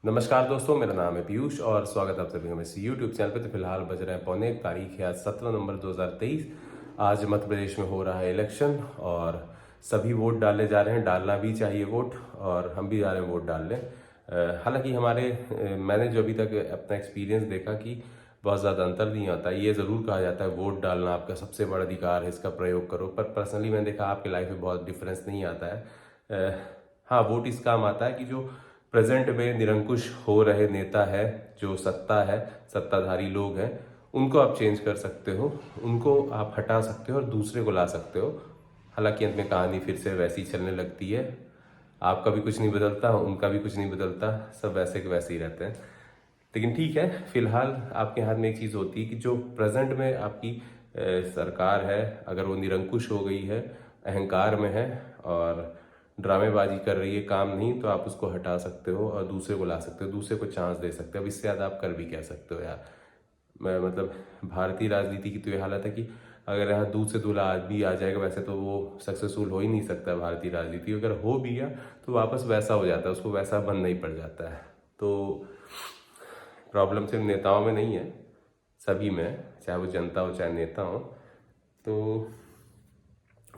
नमस्कार दोस्तों, मेरा नाम है पीयूष और स्वागत है आप सभी का मेरे यूट्यूब चैनल पे। तो फिलहाल बज रहे हैं पौने एक, तारीख है आज 17 नवंबर 2023। आज मध्य प्रदेश में हो रहा है इलेक्शन और सभी वोट डाले जा रहे हैं। डालना भी चाहिए वोट और हम भी जा रहे हैं वोट डालने। हालांकि मैंने जो अभी तक अपना एक्सपीरियंस देखा कि बहुत ज़्यादा अंतर नहीं आता। ये ज़रूर कहा जाता है वोट डालना आपका सबसे बड़ा अधिकार है, इसका प्रयोग करो, पर पर्सनली मैंने देखा आपकी लाइफ में बहुत डिफरेंस नहीं आता है। हाँ, वोट इस काम आता है कि जो प्रेजेंट में निरंकुश हो रहे नेता है, जो सत्ता है, सत्ताधारी लोग हैं, उनको आप चेंज कर सकते हो, उनको आप हटा सकते हो और दूसरे को ला सकते हो। हालांकि अंत में कहानी फिर से वैसी चलने लगती है। आपका भी कुछ नहीं बदलता, उनका भी कुछ नहीं बदलता, सब वैसे के वैसे ही रहते हैं। लेकिन ठीक है, फिलहाल आपके हाथ में एक चीज़ होती है कि जो प्रेजेंट में आपकी सरकार है, अगर वो निरंकुश हो गई है, अहंकार में है और ड्रामेबाजी कर रही है, काम नहीं, तो आप उसको हटा सकते हो और दूसरे को ला सकते हो, दूसरे को चांस दे सकते हो। अब इससे ज़्यादा आप कर भी कह सकते हो यार। मैं मतलब भारतीय राजनीति की तो ये हालत है कि अगर यहाँ दूध से दूल्हा आदमी आ जाएगा, वैसे तो वो सक्सेसफुल हो ही नहीं सकता भारतीय राजनीति। अगर हो भी गया तो वापस वैसा हो जाता है, उसको वैसा बनना ही पड़ जाता है। तो प्रॉब्लम सिर्फ नेताओं में नहीं है, सभी में है, चाहे वो जनता हो चाहे नेता हो। तो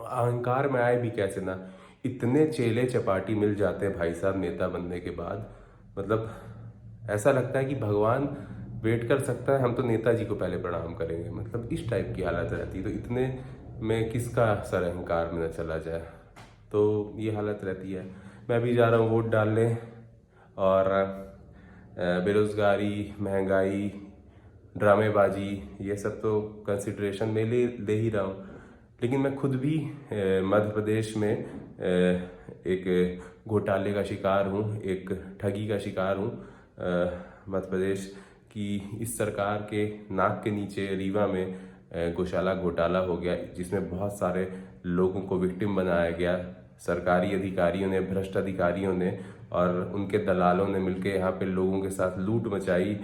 अहंकार में आए भी कैसे ना, इतने चेले चपाटी मिल जाते हैं भाई साहब नेता बनने के बाद। मतलब ऐसा लगता है कि भगवान वेट कर सकता है, हम तो नेताजी को पहले प्रणाम करेंगे। मतलब इस टाइप की हालत रहती है। तो इतने में किसका सर अहंकार में न चला जाए, तो ये हालत रहती है। मैं भी जा रहा हूँ वोट डालने और बेरोजगारी, महंगाई, ड्रामेबाजी, ये सब तो कंसिडरेशन में ले ही रहा हूँ। लेकिन मैं खुद भी मध्य प्रदेश में एक घोटाले का शिकार हूँ, एक ठगी का शिकार हूँ। मध्य प्रदेश की इस सरकार के नाक के नीचे रीवा में गौशाला घोटाला हो गया, जिसमें बहुत सारे लोगों को विक्टिम बनाया गया। सरकारी अधिकारियों ने, भ्रष्ट अधिकारियों ने और उनके दलालों ने मिलकर यहाँ पे लोगों के साथ लूट मचाई,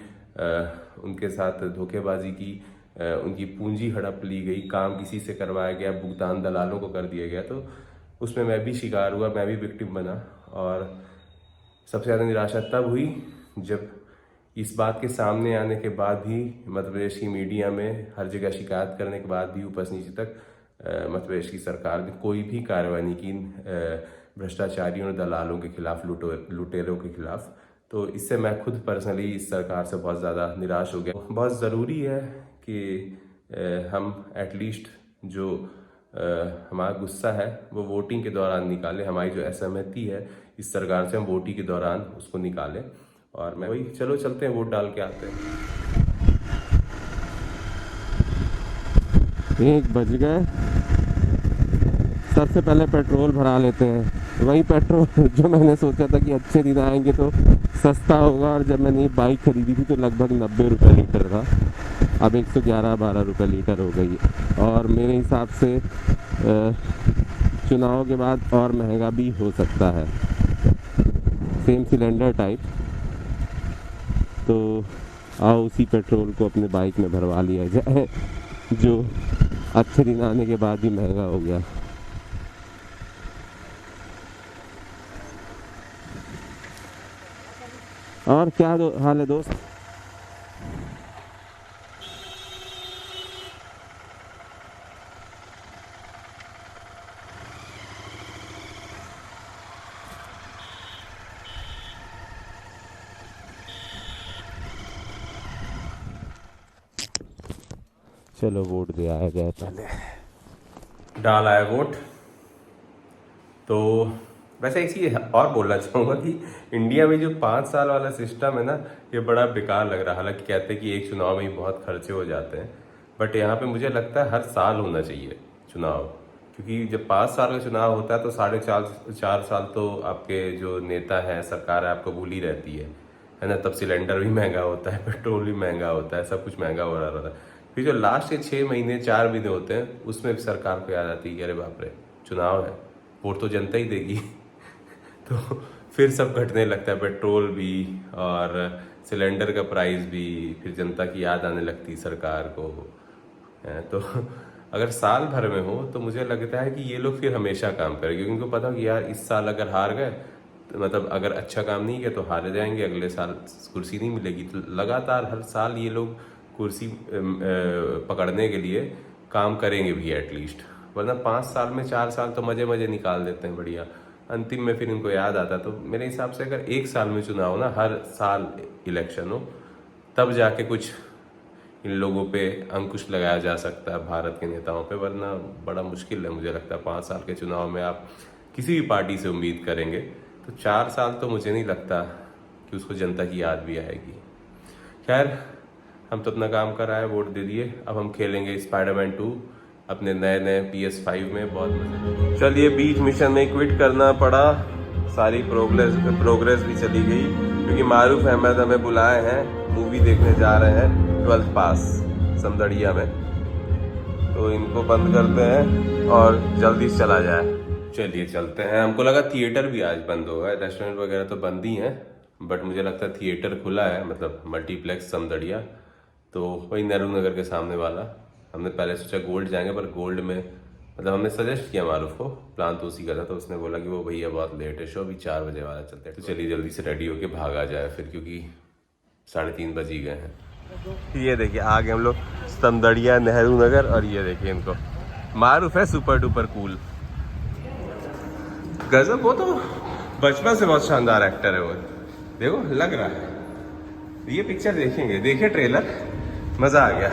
उनके साथ धोखेबाजी की, उनकी पूंजी हड़प ली गई, काम किसी से करवाया गया, भुगतान दलालों को कर दिया गया। तो उसमें मैं भी शिकार हुआ, मैं भी विक्टिम बना। और सबसे ज़्यादा निराशा तब हुई जब इस बात के सामने आने के बाद भी, मध्य प्रदेश की मीडिया में हर जगह शिकायत करने के बाद भी, ऊपर से नीचे तक मध्य प्रदेश की सरकार ने कोई भी कार्रवाई नहीं की भ्रष्टाचारियों और दलालों के खिलाफ, लुटेरों के खिलाफ। तो इससे मैं खुद पर्सनली इस सरकार से बहुत ज़्यादा निराश हो गया। बहुत ज़रूरी है कि हम एटलीस्ट जो हमारा गुस्सा है वो वोटिंग के दौरान निकालें। हमारी जो असहमति है इस सरकार से, हम वोटिंग के दौरान उसको निकालें। और मैं वही, चलो चलते हैं, वोट डाल के आते हैं। 1 बज गए। सबसे पहले पेट्रोल भरा लेते हैं। वही पेट्रोल जो मैंने सोचा था कि अच्छे दिन आएंगे तो सस्ता होगा, और जब मैंने ये बाइक खरीदी थी तो लगभग 90 रुपये लीटर था, अब 111-12 रुपये लीटर हो गई। और मेरे हिसाब से चुनाव के बाद और महंगा भी हो सकता है, सेम सिलेंडर टाइप। तो आओ उसी पेट्रोल को अपने बाइक में भरवा लिया जाए, जो अच्छे दिन आने के बाद भी महंगा हो गया। और क्या हाल है दोस्त? चलो वोट दे आया जाए पहले। डाल आया वोट। तो वैसे एक चीज़ और बोलना चाहूँगा कि इंडिया में जो 5 साल वाला सिस्टम है ना, ये बड़ा बेकार लग रहा है। हालांकि कहते हैं कि एक चुनाव में ही बहुत खर्चे हो जाते हैं, बट यहाँ पे मुझे लगता है हर साल होना चाहिए चुनाव। क्योंकि जब 5 साल का चुनाव होता है तो 4.5 साल तो आपके जो नेता है, सरकार है, आपको कबूल ही रहती है ना। तब सिलेंडर भी महंगा होता है, पेट्रोल भी महंगा होता है, सब कुछ महंगा हो रहा होता है। फिर जो लास्ट के 6 महीने, 4 महीने होते हैं, उसमें भी सरकार को याद आती है कि अरे बाप रे, चुनाव है, वोट तो जनता ही देगी। तो फिर सब घटने लगता है, पेट्रोल भी और सिलेंडर का प्राइस भी, फिर जनता की याद आने लगती सरकार को। तो अगर साल भर में हो तो मुझे लगता है कि ये लोग फिर हमेशा काम करेंगे, क्योंकि उनको पता कि यार इस साल अगर हार गए मतलब अगर अच्छा काम नहीं किया तो हारे जाएंगे, अगले साल कुर्सी नहीं मिलेगी। तो लगातार हर साल ये लोग कुर्सी पकड़ने के लिए काम करेंगे भी एटलीस्ट, वरना 5 साल में 4 साल तो मजे मजे निकाल देते हैं बढ़िया, अंतिम में फिर इनको याद आता। तो मेरे हिसाब से अगर 1 साल में चुनाव ना, हर साल इलेक्शन हो, तब जाके कुछ इन लोगों पे अंकुश लगाया जा सकता है, भारत के नेताओं पे, वरना बड़ा मुश्किल है। मुझे लगता है 5 साल के चुनाव में आप किसी भी पार्टी से उम्मीद करेंगे तो 4 साल तो मुझे नहीं लगता कि उसको जनता की याद भी आएगी। खैर, हम तो अपना काम कर रहा है, वोट दे दिए, अब हम खेलेंगे स्पाइडरमैन 2 अपने नए नए PS5 में, बहुत मजा। चलिए, बीच मिशन में क्विट करना पड़ा, सारी प्रोग्रेस भी चली गई, क्योंकि मारूफ अहमद हमें बुलाए हैं, मूवी देखने जा रहे हैं 12th पास समदड़िया में, तो इनको बंद करते हैं और जल्दी से चला जाए। चलिए चलते हैं। हमको लगा थिएटर भी आज बंद होगा, रेस्टोरेंट वगैरह तो बंद ही हैं, बट मुझे लगता है थिएटर खुला है, मतलब मल्टीप्लेक्स समदड़िया, तो वही नेहरू नगर के सामने वाला। हमने पहले सोचा गोल्ड जाएंगे, पर गोल्ड में मतलब हमने सजेस्ट किया मारूफ को, प्लान तो उसी का था, तो उसने बोला कि वो भैया बहुत लेट है शो, अभी 4 बजे वाला चलते हैं। तो चलिए जल्दी से रेडी होके भागा जाए फिर, क्योंकि 3:30 बज ही गए हैं। ये देखिए आ गए हम लोग समदड़िया नेहरू नगर, और ये देखिए इनको, मारूफ है सुपर डुपर कूल, गजब। वो तो बचपन से बहुत शानदार एक्टर है वो, देखो लग रहा है। ये पिक्चर देखेंगे, देखे ट्रेलर, मजा आ गया।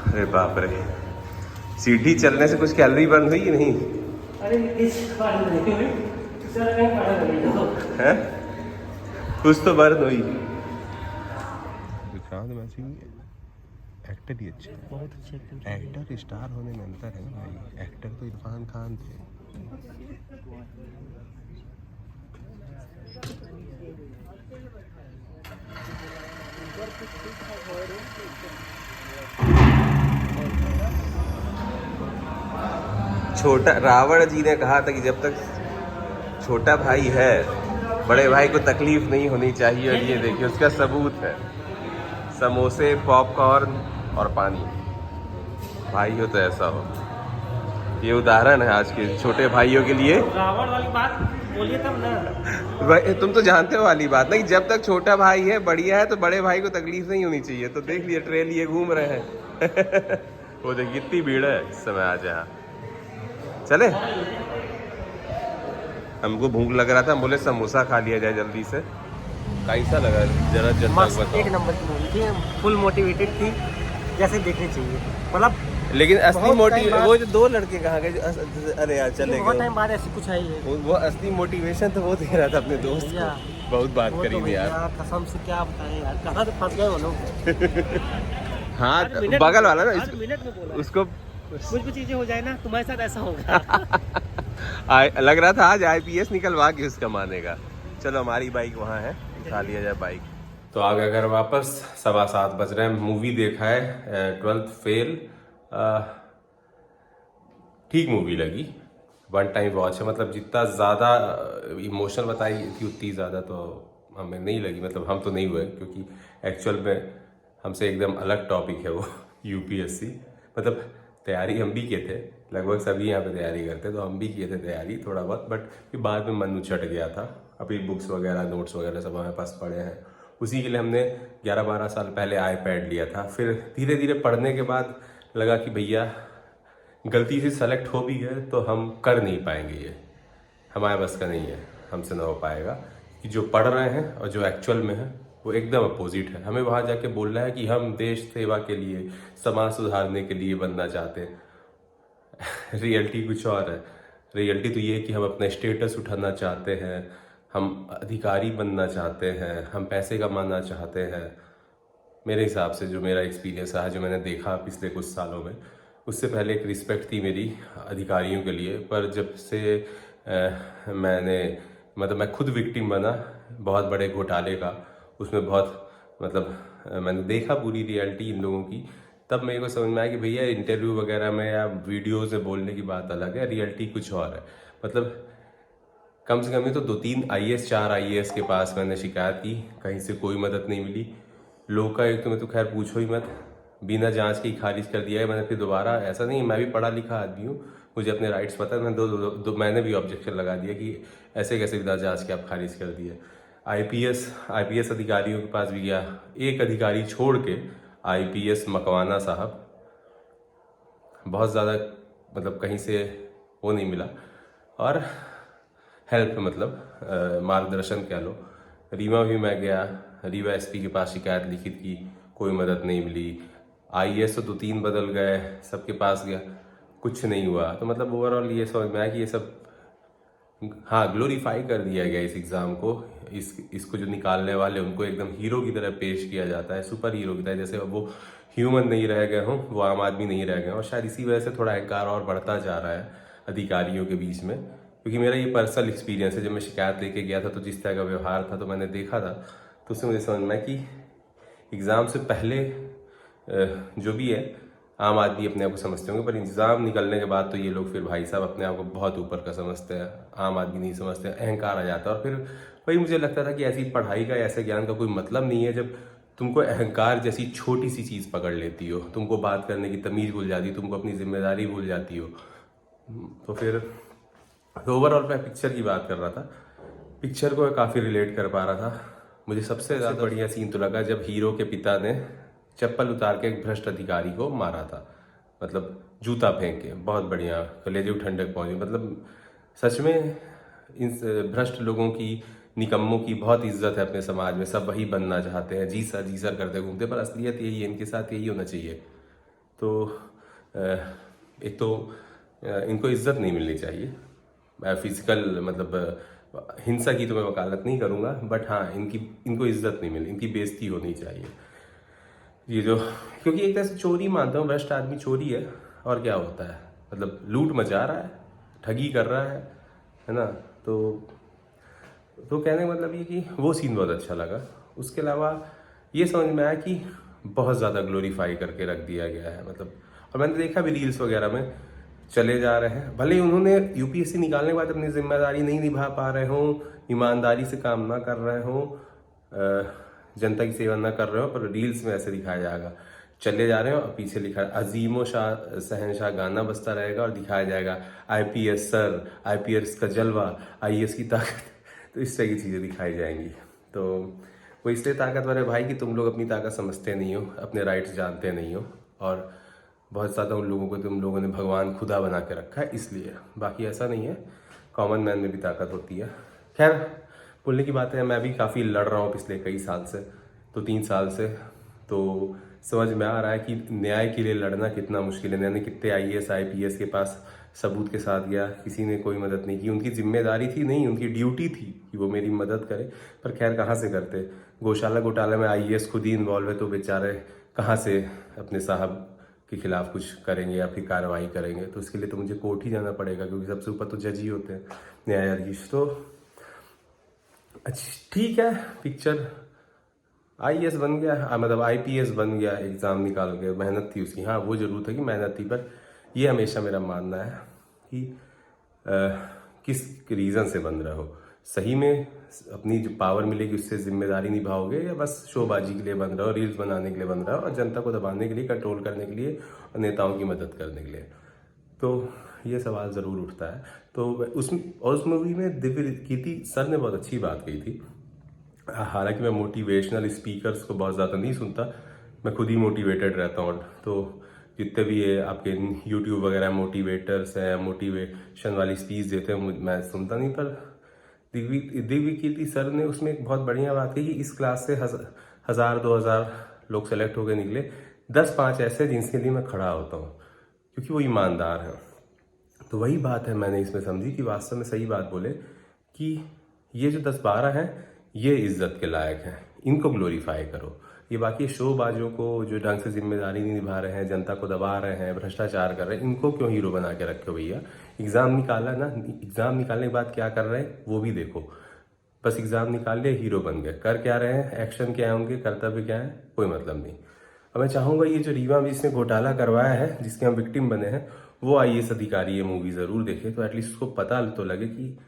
अरे बाप रे, सीढ़ी चलने से कुछ कैलोरी बर्न हुई कि नहीं? अरे है कुछ तो बर्न हुई। एक्टर ही अच्छे, बहुत अच्छे एक्टर स्टार होने में अंतर है ना भाई। एक्टर तो इरफान खान थे। छोटा रावण जी ने कहा था कि जब तक छोटा भाई है, बड़े भाई को तकलीफ नहीं होनी चाहिए, और ये देखिए उसका सबूत है, समोसे, पॉपकॉर्न और पानी। भाई हो तो ऐसा हो, ये उदाहरण है आज के छोटे भाइयों के लिए। रावण वाली बात बोलिए तब ना। तुम तो जानते हो वाली बात नहीं, जब तक छोटा भाई है, बढ़िया है, तो बड़े भाई को तकलीफ नहीं होनी चाहिए। तो देख लिए ट्रेन लिए घूम रहे हैं वो देख कितनी भीड़ है इस समय आज यहाँ। चले, हमको भूख लग रहा था, हम बोले समोसा खा लिया जाए जल्दी से। कैसा लगा जरा जनता मस्त, बताओ। एक नंबर की मूवी थी, फुल मोटिवेटेड थी, जैसे देखनी चाहिए। मतलब लेकिन असली बहुत मोटिव time बाद- वो जो 2 लड़के कहाँ गए अरे यार चले बहुत गए। टाइम बाद ऐसी कुछ है ये। वो असली मोटिवेशन तो वो दे रहा था अपने दोस्त भैया, को। बहुत बात वो करी तो थी भैया यार। कसम से क्या बताएं यार, कहाँ से फंस गए वो लोग। हाँ, हर मिनट बगल में- वाला ना हर मिनट में बोला उसको कुछ भी चीजें हो जाए ना, तुम्हारे साथ ऐसा होगा। लग रहा था आज IPS निकलवा के उसका मानेगा। चलो हमारी बाइक वहाँ है, उठा लिया जाए बाइक। तो आ गए घर वापस, 7:15 बज रहे हैं। मूवी देखा है 12th फेल, ठीक मूवी लगी, 1 टाइम वॉच है। मतलब जितना ज़्यादा इमोशनल बताई थी उतनी ज़्यादा तो हमें नहीं लगी, मतलब हम तो नहीं हुए, क्योंकि एक्चुअल में हमसे एकदम अलग टॉपिक है वो UPSC। मतलब तैयारी हम भी किए थे, लगभग सभी यहाँ पे तैयारी करते, तो हम भी किए थे तैयारी थोड़ा बहुत, बट फिर बाद में मन उछट गया था। अभी बुक्स वगैरह, नोट्स वगैरह सब हमारे पास पड़े हैं। उसी के लिए हमने 11-12 साल पहले iPad लिया था। फिर धीरे धीरे पढ़ने के बाद लगा कि भैया गलती से सेलेक्ट हो भी गए तो हम कर नहीं पाएंगे, ये हमारे बस का नहीं है, हमसे ना हो पाएगा। कि जो पढ़ रहे हैं और जो एक्चुअल में है वो एकदम अपोजिट है। हमें वहाँ जाके बोलना है कि हम देश सेवा के लिए, समाज सुधारने के लिए बनना चाहते हैं। रियलिटी कुछ और है। रियलिटी तो ये है कि हम अपना स्टेटस उठाना चाहते हैं, हम अधिकारी बनना चाहते हैं, हम पैसे कमाना चाहते हैं। मेरे हिसाब से जो मेरा एक्सपीरियंस रहा, जो मैंने देखा पिछले कुछ सालों में, उससे पहले एक रिस्पेक्ट थी मेरी अधिकारियों के लिए, पर जब से मैं खुद विक्टिम बना बहुत बड़े घोटाले का, उसमें बहुत मैंने देखा पूरी रियलिटी इन लोगों की, तब मेरे को समझ में आया कि भैया इंटरव्यू वगैरह में या वीडियोज़ में बोलने की बात अलग है, रियलिटी कुछ और है। मतलब कम से कम नहीं तो 2-3 IAS 4 IAS के पास मैंने शिकायत की, कहीं से कोई मदद नहीं मिली। लोकायुक्त में तो खैर पूछो ही मत, बिना जांच के ही खारिज कर दिया है। मैंने फिर दोबारा, ऐसा नहीं मैं भी पढ़ा लिखा आदमी हूँ, मुझे अपने राइट्स पता है। मैंने भी ऑब्जेक्शन लगा दिया कि ऐसे कैसे बिना जांच के आप खारिज कर दिए। आईपीएस अधिकारियों के पास भी गया, एक अधिकारी छोड़ के आईपीएस मकवाना साहब, बहुत ज़्यादा मतलब कहीं से वो नहीं मिला। और हेल्प मतलब मार्गदर्शन कह लो। रीवा भी मैं गया, रीवा एसपी के पास शिकायत लिखित की, कोई मदद नहीं मिली। आईएएस तो 2-3 बदल गए, सबके पास गया, कुछ नहीं हुआ। तो मतलब ओवरऑल ये समझ में आया कि ये सब हाँ ग्लोरीफाई कर दिया गया इस एग्ज़ाम को। इसको जो निकालने वाले उनको एकदम हीरो की तरह पेश किया जाता है, सुपर हीरो की तरह, जैसे वो ह्यूमन नहीं रह गए हों, वो आम आदमी नहीं रह गए हों। और शायद इसी वजह से थोड़ा अहंकार और बढ़ता जा रहा है अधिकारियों के बीच में। क्योंकि मेरा ये पर्सनल एक्सपीरियंस है, जब मैं शिकायत लेके गया था तो जिस तरह का व्यवहार था तो मैंने देखा था, तो उससे मुझे समझ में आया कि एग्ज़ाम से पहले जो भी है आम आदमी अपने आप को समझते होंगे, पर एग्ज़ाम निकलने के बाद तो ये लोग फिर भाई साहब अपने आप को बहुत ऊपर का समझते हैं, आम आदमी नहीं समझते, अहंकार आ जाता है। और फिर वही मुझे लगता था कि ऐसी पढ़ाई का, ऐसे ज्ञान का कोई मतलब नहीं है जब तुमको अहंकार जैसी छोटी सी चीज़ पकड़ लेती हो, तुमको बात करने की तमीज़ भूल जाती हो, तुमको अपनी जिम्मेदारी भूल जाती हो। तो फिर ओवरऑल मैं पिक्चर की बात कर रहा था, पिक्चर को काफ़ी रिलेट कर पा रहा था। मुझे सबसे ज़्यादा बढ़िया सीन तो लगा जब हीरो के पिता ने चप्पल उतार के एक भ्रष्ट अधिकारी को मारा था, मतलब जूता फेंक के। बहुत बढ़िया, कलेजे को ठंडक पहुंची। मतलब सच में इन भ्रष्ट लोगों की, निकम्मों की बहुत इज्जत है अपने समाज में। सब वही बनना चाहते हैं, जी सर करते घूमते, पर असलियत यही है, इनके साथ यही होना चाहिए। तो एक तो इनको इज्जत नहीं मिलनी चाहिए। फिजिकल मतलब हिंसा की तो मैं वकालत नहीं करूँगा, बट हाँ इनको इज्जत नहीं मिली, इनकी बेइज्जती होनी चाहिए। ये जो, क्योंकि एक तरह से चोरी मानता हूँ, भ्रष्ट आदमी चोरी है और क्या होता है, मतलब लूट मचा रहा है, ठगी कर रहा है ना। तो कहने का मतलब ये कि वो सीन बहुत अच्छा लगा। उसके अलावा ये समझ में आया कि बहुत ज़्यादा ग्लोरीफाई करके रख दिया गया है, मतलब। और मैंने देखा भी रील्स वगैरह में चले जा रहे हैं, भले ही उन्होंने यूपीएससी निकालने के बाद अपनी जिम्मेदारी नहीं निभा पा रहे हों, ईमानदारी से काम ना कर रहे हों, जनता की सेवा ना कर रहे हो, पर रील्स में ऐसे दिखाया जाएगा, चले जा रहे हो और पीछे लिखा है अजीमो शाह शहनशाह गाना बजता रहेगा और दिखाया जाएगा आईपीएस सर, आईपीएस का जलवा, आईएएस की ताकत। तो इस तरह की चीज़ें दिखाई जाएंगी। तो वो इसलिए ताकतवर है भाई कि तुम लोग अपनी ताकत समझते नहीं हो, अपने राइट्स जानते नहीं हो, और बहुत ज़्यादा उन लोगों को तुम लोगों ने भगवान खुदा बना के रखा है, इसलिए। बाकी ऐसा नहीं है, कॉमन मैन में भी ताकत होती है। खैर, बोलने की बात है, मैं भी काफ़ी लड़ रहा हूँ पिछले कई साल से, तो 3 साल से। तो समझ में आ रहा है कि न्याय के लिए लड़ना कितना मुश्किल है। मैंने कितने आईएएस आईपीएस के पास सबूत के साथ गया, किसी ने कोई मदद नहीं की। उनकी जिम्मेदारी थी नहीं, उनकी ड्यूटी थी कि वो मेरी मदद करे, पर खैर कहाँ से करते। गौशाला घोटाले में आईएएस खुद ही इन्वॉल्व है, तो बेचारे कहाँ से अपने साहब के खिलाफ कुछ करेंगे या फिर कार्रवाई करेंगे। तो उसके लिए तो मुझे कोर्ट ही जाना पड़ेगा, क्योंकि सबसे ऊपर तो जज ही होते हैं, न्यायाधीश। तो अच्छा ठीक है, पिक्चर आईएएस बन गया, मतलब आईपीएस बन गया, एग्ज़ाम निकाल के, मेहनत थी उसकी। हाँ वो जरूर था कि मेहनत थी, पर ये हमेशा मेरा मानना है कि किस रीज़न से बन रहे हो, सही में अपनी जो पावर मिलेगी उससे जिम्मेदारी निभाओगे, या बस शोबाजी के लिए बन रहे हो, रील्स बनाने के लिए बन रहे हो, और जनता को दबाने के लिए, कंट्रोल करने के लिए, और नेताओं की मदद करने के लिए। तो ये सवाल ज़रूर उठता है। तो उस मूवी में दिव्य कीर्ति सर ने बहुत अच्छी बात कही थी। हालांकि मैं मोटिवेशनल स्पीकर्स को बहुत ज़्यादा नहीं सुनता, मैं खुद ही मोटिवेटेड रहता हूँ। तो जितने भी ये आपके यूट्यूब वगैरह मोटिवेटर्स हैं, मोटिवेशन वाली स्पीच देते हैं, मैं सुनता नहीं। पर दिव्य कीर्ति सर ने उसमें एक बहुत बढ़िया बात कही कि इस क्लास से 1000-2000 लोग सेलेक्ट होकर निकले, 10-5 ऐसे जिनके लिए मैं खड़ा होता हूँ, क्योंकि वो ईमानदार हैं। तो वही बात है मैंने इसमें समझी कि वास्तव में सही बात बोले कि ये जो 10-12 हैं ये इज्जत के लायक हैं, इनको ग्लोरीफाई करो। ये बाकी शोबाजों को जो ढंग से जिम्मेदारी नहीं निभा रहे हैं, जनता को दबा रहे हैं, भ्रष्टाचार कर रहे हैं, इनको क्यों हीरो बना के रखे हो भैया। एग्ज़ाम निकाला ना, एग्ज़ाम निकालने के बाद क्या कर रहे हैं वो भी देखो। बस एग्ज़ाम निकाल लिया, हीरो बन गए, कर क्या रहे हैं, एक्शन क्या है उनके, कर्तव्य क्या है, कोई मतलब नहीं। अब मैं चाहूँगा ये जो रीवा में इसने घोटाला करवाया है, जिसके हम विक्टिम बने हैं, वो आईएएस अधिकारी ये मूवी ज़रूर देखे, तो एटलीस्ट उसको पता तो लगे कि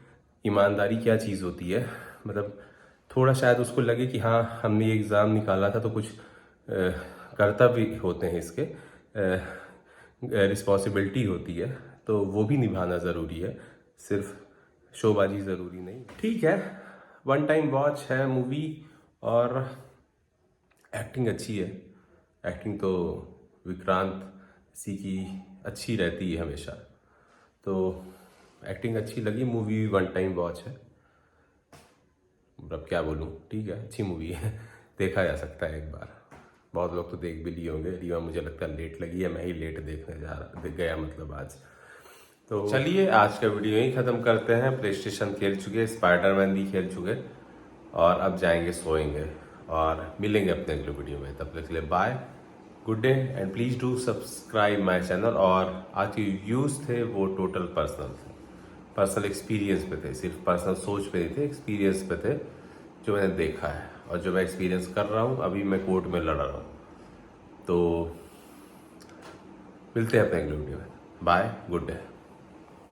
ईमानदारी क्या चीज़ होती है। मतलब थोड़ा शायद उसको लगे कि हाँ हमने ये एग्ज़ाम निकाला था तो कुछ कर्तव्य होते हैं, इसके रिस्पॉन्सिबिलिटी होती है। तो वो भी निभाना ज़रूरी है, सिर्फ शोबाजी ज़रूरी नहीं। ठीक है, वन टाइम वॉच है मूवी, और एक्टिंग अच्छी है। एक्टिंग तो विक्रांत सी की अच्छी रहती है हमेशा, तो एक्टिंग अच्छी लगी। मूवी वन टाइम वॉच है, अब क्या बोलूँ, ठीक है, अच्छी मूवी है, देखा जा सकता है एक बार। बहुत लोग तो देख भी लिए होंगे। रीवा मुझे लगता है लेट लगी है, मैं ही लेट देख गया मतलब आज। तो चलिए आज का वीडियो यहीं ख़त्म करते हैं। प्ले स्टेशन खेल चुके, स्पाइडरमैन भी खेल चुके, और अब जाएंगे सोएंगे, और मिलेंगे अपने अगले वीडियो में। तब तक के लिए bye, good day, and please do subscribe my channel. और आज के व्यूज़ थे वो टोटल पर्सनल एक्सपीरियंस पे थे, सिर्फ पर्सनल सोच पे नहीं थे, एक्सपीरियंस पे थे, जो मैंने देखा है और जो मैं एक्सपीरियंस कर रहा हूँ। अभी मैं कोर्ट में लड़ रहा हूँ, तो मिलते हैं अपने अगले वीडियो में। Bye, good day.